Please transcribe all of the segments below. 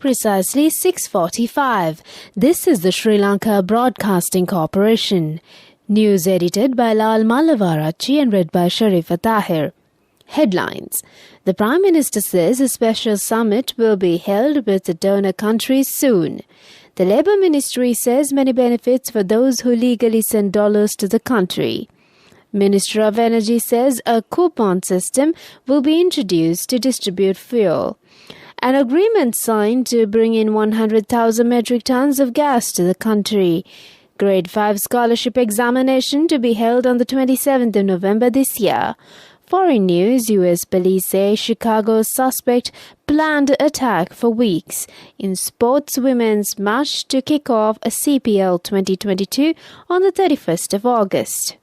Precisely 6:45. This is the Sri Lanka Broadcasting Corporation. News edited by Lal Malavarachi and read by Sharifa Tahir. Headlines. The Prime Minister says a special summit will be held with the donor countries soon. The Labour Ministry says many benefits for those who legally send dollars to the country. Minister of Energy says a coupon system will be introduced to distribute fuel. An agreement signed to bring in 100,000 metric tons of gas to the country. Grade 5 scholarship examination to be held on the 27th of November this year. Foreign news, US police say Chicago's suspect planned attack for weeks. In sports, women's match to kick off a CPL 2022 on the 31st of August.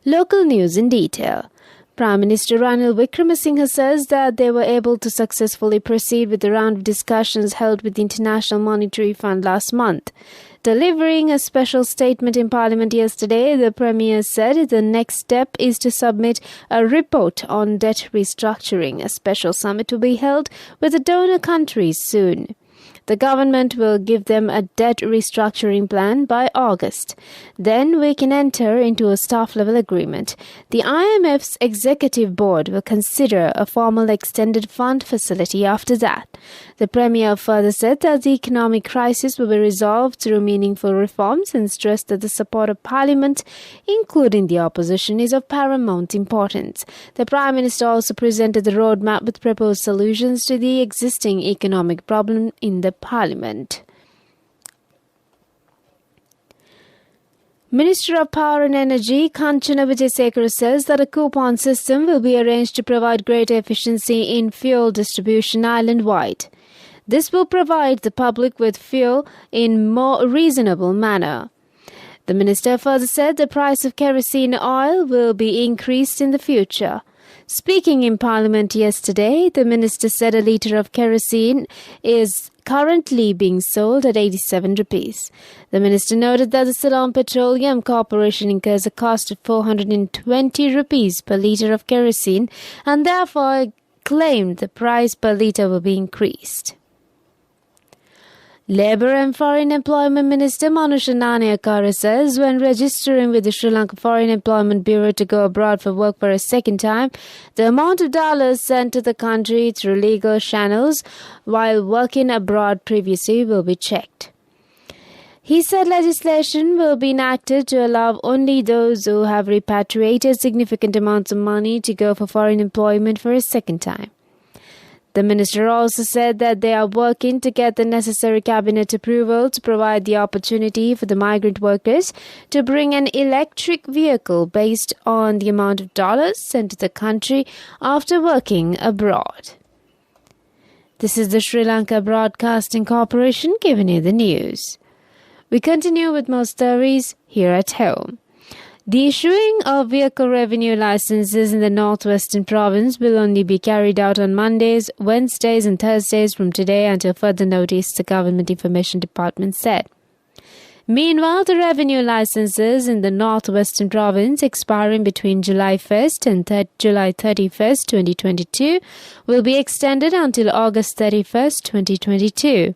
Local news in detail. Prime Minister Ranil Wickremesinghe says that they were able to successfully proceed with the round of discussions held with the International Monetary Fund last month. Delivering a special statement in Parliament yesterday, the Premier said the next step is to submit a report on debt restructuring. A special summit will be held with the donor countries soon. The government will give them a debt restructuring plan by August. Then we can enter into a staff-level agreement. The IMF's executive board will consider a formal extended fund facility after that. The Premier further said that the economic crisis will be resolved through meaningful reforms and stressed that the support of Parliament, including the opposition, is of paramount importance. The Prime Minister also presented the roadmap with proposed solutions to the existing economic problem in the Parliament. Minister of Power and Energy Kanchana Wijesekara says that a coupon system will be arranged to provide greater efficiency in fuel distribution island-wide. This will provide the public with fuel in more reasonable manner. The minister further said the price of kerosene oil will be increased in the future. Speaking in Parliament yesterday, the minister said a litre of kerosene is currently being sold at 87 rupees. The minister noted that the Ceylon Petroleum Corporation incurs a cost of 420 rupees per litre of kerosene and therefore claimed the price per litre will be increased. Labour and Foreign Employment Minister Manusha Nanayakara says when registering with the Sri Lanka Foreign Employment Bureau to go abroad for work for a second time, the amount of dollars sent to the country through legal channels while working abroad previously will be checked. He said legislation will be enacted to allow only those who have repatriated significant amounts of money to go for foreign employment for a second time. The minister also said that they are working to get the necessary cabinet approval to provide the opportunity for the migrant workers to bring an electric vehicle based on the amount of dollars sent to the country after working abroad. This is the Sri Lanka Broadcasting Corporation giving you the news. We continue with more stories here at home. The issuing of vehicle revenue licenses in the Northwestern Province will only be carried out on Mondays, Wednesdays and Thursdays from today until further notice, the Government Information Department said. Meanwhile, the revenue licenses in the Northwestern Province expiring between July 1st and July 31st, 2022 will be extended until August 31st, 2022.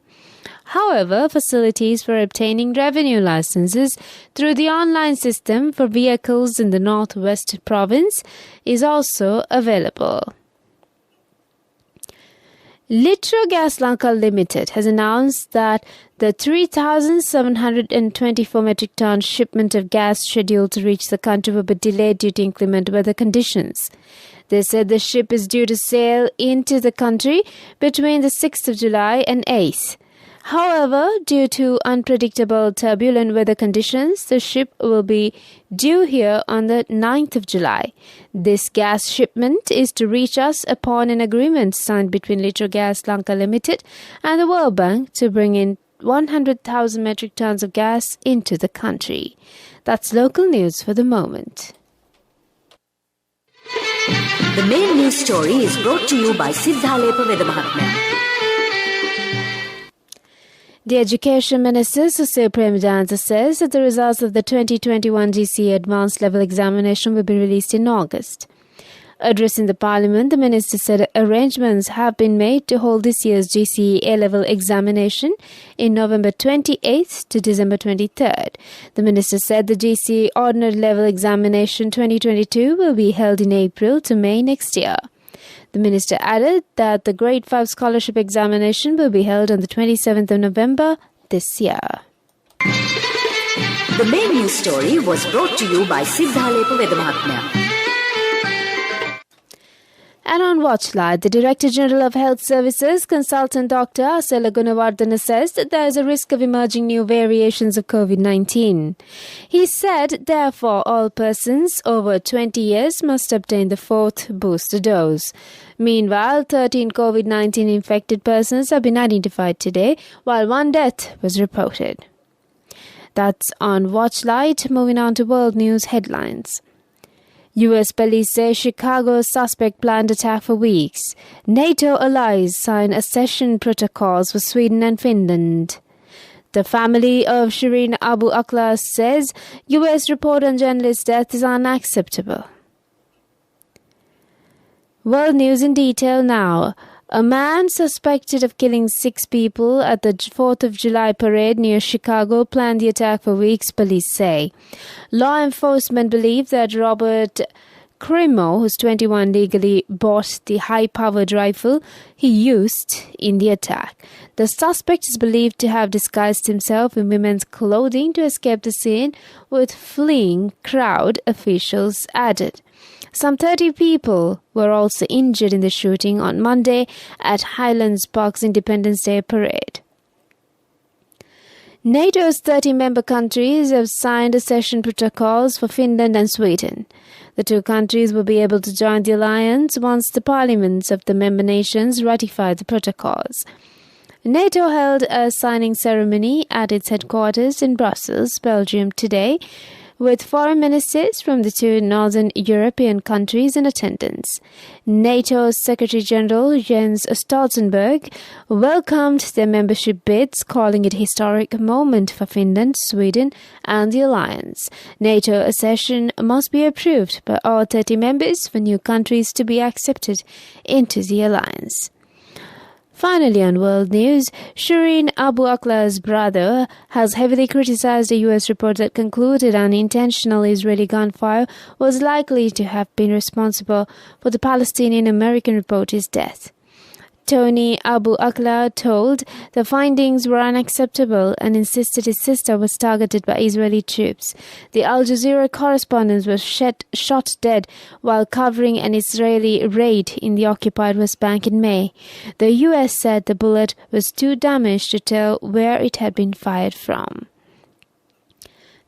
However, facilities for obtaining revenue licenses through the online system for vehicles in the Northwest Province is also available. Litro Gas Lanka Limited has announced that the 3,724 metric ton shipment of gas scheduled to reach the country will be delayed due to inclement weather conditions. They said the ship is due to sail into the country between the 6th of July and 8th. However, due to unpredictable turbulent weather conditions, the ship will be due here on the 9th of July. This gas shipment is to reach us upon an agreement signed between Litro Gas Lanka Limited and the World Bank to bring in 100,000 metric tons of gas into the country. That's local news for the moment. The main news story is brought to you by Siddhalepa Vedamahatmya. The Education Minister, Susil Premadansa, says that the results of the 2021 GCE Advanced Level Examination will be released in August. Addressing the Parliament, the Minister said arrangements have been made to hold this year's GCE A-level examination in November 28th to December 23rd. The Minister said the GCE Ordinary Level Examination 2022 will be held in April to May next year. The Minister added that the Grade 5 Scholarship Examination will be held on the 27th of November this year. The main news story was brought to you by Sidhalepa Vedamahatmya. And on Watchlight, the Director General of Health Services, Consultant Dr. Asela Gunawardana, says that there is a risk of emerging new variations of COVID-19. He said, therefore, all persons over 20 years must obtain the 4th booster dose. Meanwhile, 13 COVID-19 infected persons have been identified today, while 1 death was reported. That's on Watchlight. Moving on to world news headlines. U.S. police say Chicago's suspect planned attack for weeks. NATO allies sign accession protocols for Sweden and Finland. The family of Shireen Abu Akleh says U.S. report on journalist's death is unacceptable. World news in detail now. A man suspected of killing 6 people at the 4th of July parade near Chicago planned the attack for weeks, police say. Law enforcement believe that Robert Crimo, who's 21, legally bought the high-powered rifle he used in the attack. The suspect is believed to have disguised himself in women's clothing to escape the scene, with fleeing crowd, officials added. Some 30 people were also injured in the shooting on Monday at Highlands Park's Independence Day parade. NATO's 30 member countries have signed accession protocols for Finland and Sweden. The 2 countries will be able to join the alliance once the parliaments of the member nations ratify the protocols. NATO held a signing ceremony at its headquarters in Brussels, Belgium today, with foreign ministers from the 2 northern European countries in attendance. NATO's Secretary-General Jens Stoltenberg welcomed their membership bids, calling it a historic moment for Finland, Sweden and the alliance. NATO accession must be approved by all 30 members for new countries to be accepted into the alliance. Finally, on world news, Shireen Abu Akleh's brother has heavily criticized a U.S. report that concluded unintentional Israeli gunfire was likely to have been responsible for the Palestinian-American reporter's death. Tony Abu Akleh told the findings were unacceptable and insisted his sister was targeted by Israeli troops. The Al Jazeera correspondent was shot dead while covering an Israeli raid in the occupied West Bank in May. The U.S. said the bullet was too damaged to tell where it had been fired from.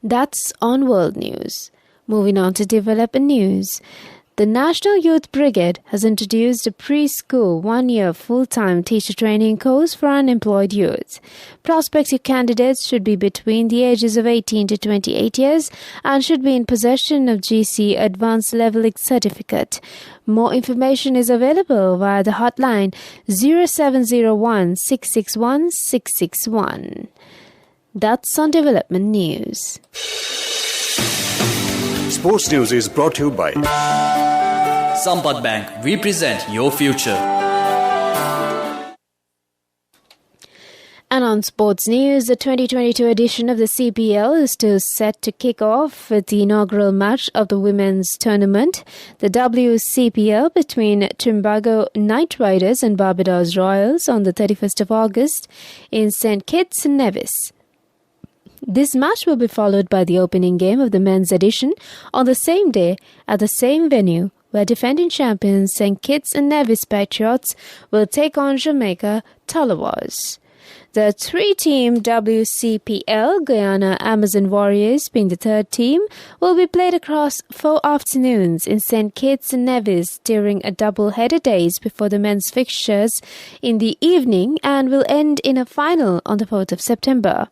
That's on world news. Moving on to development news. The National Youth Brigade has introduced a preschool 1-year full-time teacher training course for unemployed youth. Prospective candidates should be between the ages of 18 to 28 years and should be in possession of GC Advanced Level Certificate. More information is available via the hotline 0701 661 661. That's on development news. Sports News is brought to you by Sampath Bank. We present your future. And on sports news, the 2022 edition of the CPL is still set to kick off with the inaugural match of the women's tournament, the WCPL, between Trinbago Knight Riders and Barbados Royals on the 31st of August in St. Kitts and Nevis. This match will be followed by the opening game of the men's edition on the same day at the same venue, where defending champions St. Kitts and Nevis Patriots will take on Jamaica Tallawahs. The 3-team WCPL Guyana Amazon Warriors, being the 3rd team, will be played across 4 afternoons in St. Kitts and Nevis during a double-header days before the men's fixtures in the evening and will end in a final on the 4th of September.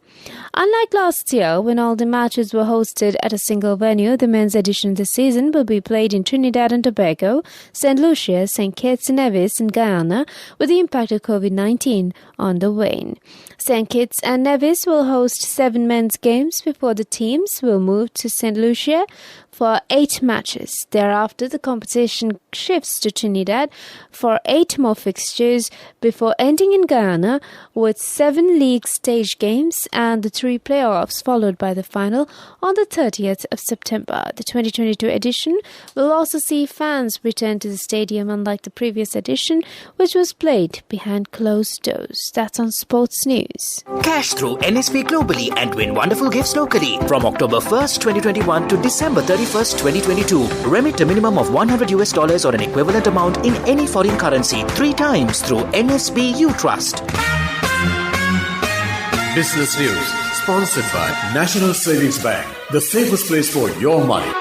Unlike last year, when all the matches were hosted at a single venue, the men's edition this season will be played in Trinidad and Tobago, St. Lucia, St. Kitts and Nevis and Guyana, with the impact of COVID-19 on the wane. St. Kitts and Nevis will host 7 men's games before the teams will move to St. Lucia for 8 matches. Thereafter, the competition shifts to Trinidad for 8 more fixtures before ending in Guyana with 7 league stage games and the 3 playoffs, followed by the final on the 30th of September. The 2022 edition will also see fans return to the stadium, unlike the previous edition, which was played behind closed doors. That's on Sports News. Cash through NSP globally and win wonderful gifts locally. From October 1st, 2021 to December 31st, 2022. Remit a minimum of $100 or an equivalent amount in any foreign currency 3 times through NSB U Trust. Business News, sponsored by National Savings Bank, the safest place for your money.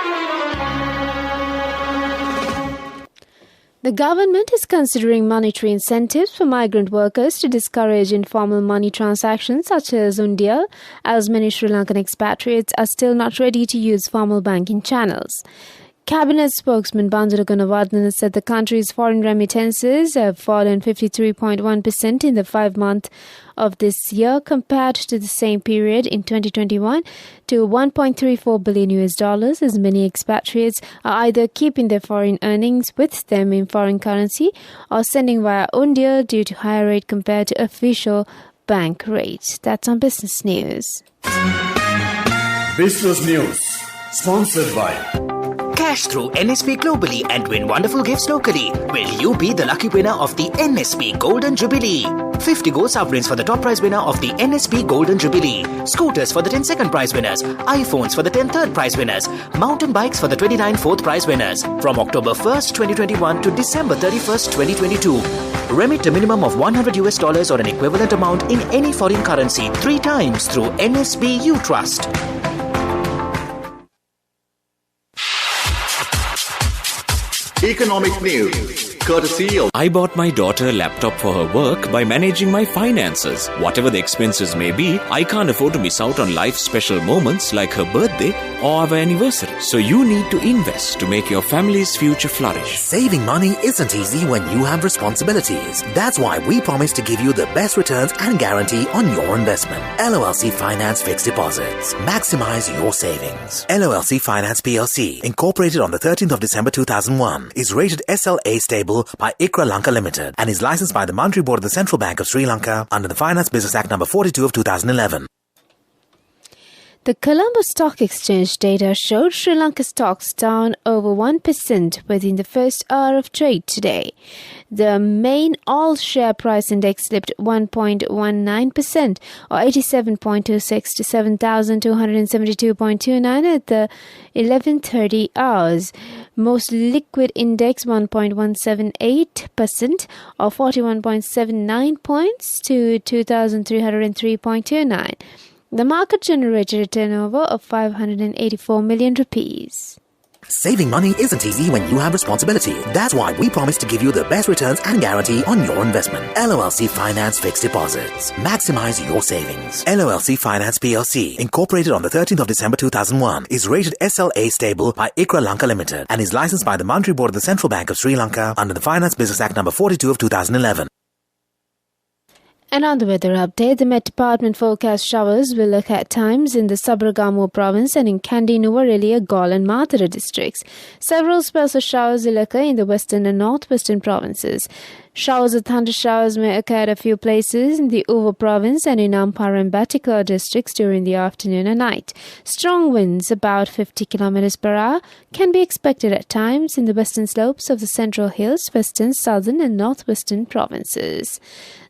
The government is considering monetary incentives for migrant workers to discourage informal money transactions such as UNDIAL, as many Sri Lankan expatriates are still not ready to use formal banking channels. Cabinet spokesman Bandara Gunawardena said the country's foreign remittances have fallen 53.1% in the 5 months of this year compared to the same period in 2021 to $1.34 billion, as many expatriates are either keeping their foreign earnings with them in foreign currency or sending via UNDIAL due to higher rate compared to official bank rates. That's on Business News. Business News, sponsored by Cash through NSP globally and win wonderful gifts locally. Will you be the lucky winner of the NSP Golden Jubilee? 50 gold sovereigns for the top prize winner of the NSP Golden Jubilee. Scooters for the 10 second prize winners. iPhones for the 10 third prize winners. Mountain bikes for the 29 fourth prize winners. From October 1st, 2021 to December 31st, 2022. Remit a minimum of $100 or an equivalent amount in any foreign currency 3 times through NSB U Trust. Economic news, courtesy of I bought my daughter a laptop for her work by managing my finances. Whatever the expenses may be, I can't afford to miss out on life's special moments like her birthday or our anniversary. So you need to invest to make your family's future flourish. Saving money isn't easy when you have responsibilities. That's why we promise to give you the best returns and guarantee on your investment. LOLC Finance Fixed Deposits. Maximize your savings. LOLC Finance PLC, incorporated on the 13th of December 2001, is rated SLA stable by ICRA Lanka Limited and is licensed by the Monetary Board of the Central Bank of Sri Lanka under the Finance Business Act No. 42 of 2011. The Colombo Stock Exchange data showed Sri Lanka stocks down over 1% within the first hour of trade today. The main all-share price index slipped 1.19% or 87.26 to 7,272.29 at the 11:30 hours. Most liquid index 1.178% or 41.79 points to 2,303.29. The market generated a turnover of 584 million rupees. Saving money isn't easy when you have responsibility. That's why we promise to give you the best returns and guarantee on your investment. LOLC Finance Fixed Deposits. Maximize your savings. LOLC Finance PLC, incorporated on the 13th of December 2001, is rated SLA stable by ICRA Lanka Limited and is licensed by the Monetary Board of the Central Bank of Sri Lanka under the Finance Business Act No. 42 of 2011. And on the weather update, the Met Department forecast showers will occur at times in the Sabaragamuwa province and in Kandy, Nuwara, Galle and Mathura districts. Several spells of showers will occur in the western and northwestern provinces. Showers or thunder showers may occur at a few places in the Uva province and in Ampara and Batticaloa districts during the afternoon and night. Strong winds, about 50 km per hour, can be expected at times in the western slopes of the Central Hills, western, southern and northwestern provinces.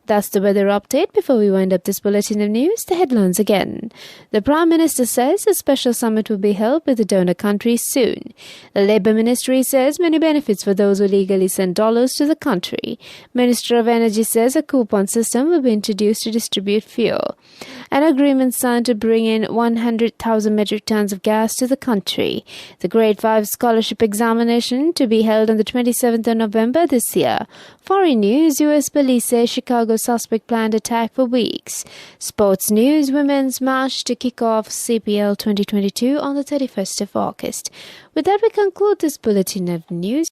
That's the weather update. Before we wind up this bulletin of news, the headlines again. The Prime Minister says a special summit will be held with the donor countries soon. The Labour Ministry says many benefits for those who legally send dollars to the country. Minister of Energy says a coupon system will be introduced to distribute fuel. An agreement signed to bring in 100,000 metric tons of gas to the country. The Grade 5 scholarship examination to be held on the 27th of November this year. Foreign news, US police say Chicago suspect planned attack for weeks. Sports news, women's match to kick off CPL 2022 on the 31st of August. With that, we conclude this bulletin of news.